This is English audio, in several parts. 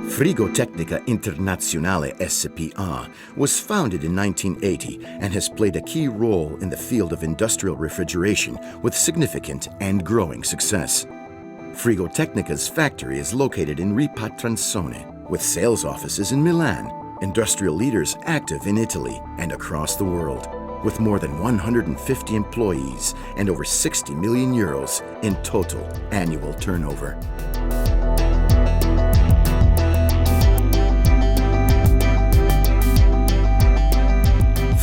FRIGO Tecnica Internazionale SpA was founded in 1980 and has played a key role in the field of industrial refrigeration with significant and growing success. FRIGO Tecnica's factory is located in Ripatransone, with sales offices in Milan, industrial leaders active in Italy and across the world, with more than 150 employees and over 60 million euros in total annual turnover.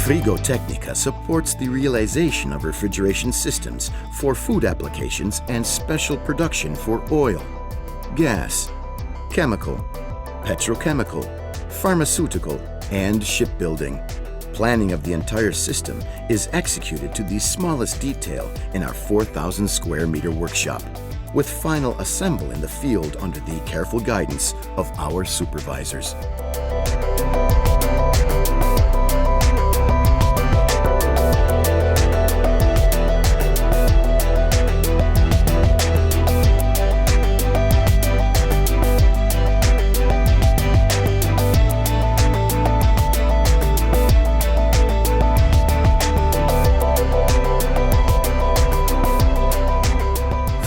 FRIGO Tecnica supports the realization of refrigeration systems for food applications and special production for oil, gas, chemical, petrochemical, pharmaceutical, and shipbuilding. Planning of the entire system is executed to the smallest detail in our 4,000 square meter workshop, with final assembly in the field under the careful guidance of our supervisors.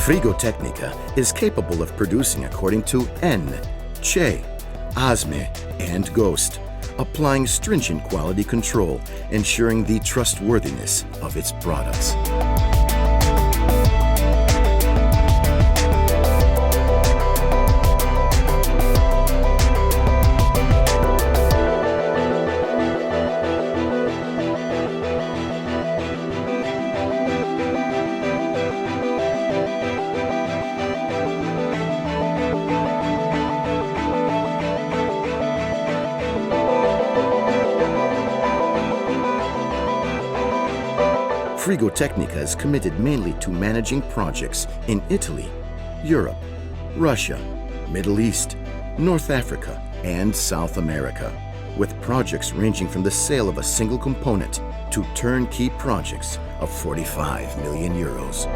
FRIGO Tecnica is capable of producing according to ENG, CE, ASME, and GHOST, applying stringent quality control, ensuring the trustworthiness of its products. FRIGO Tecnica is committed mainly to managing projects in Italy, Europe, Russia, Middle East, North Africa, and South America, with projects ranging from the sale of a single component to turnkey projects of 45 million euros.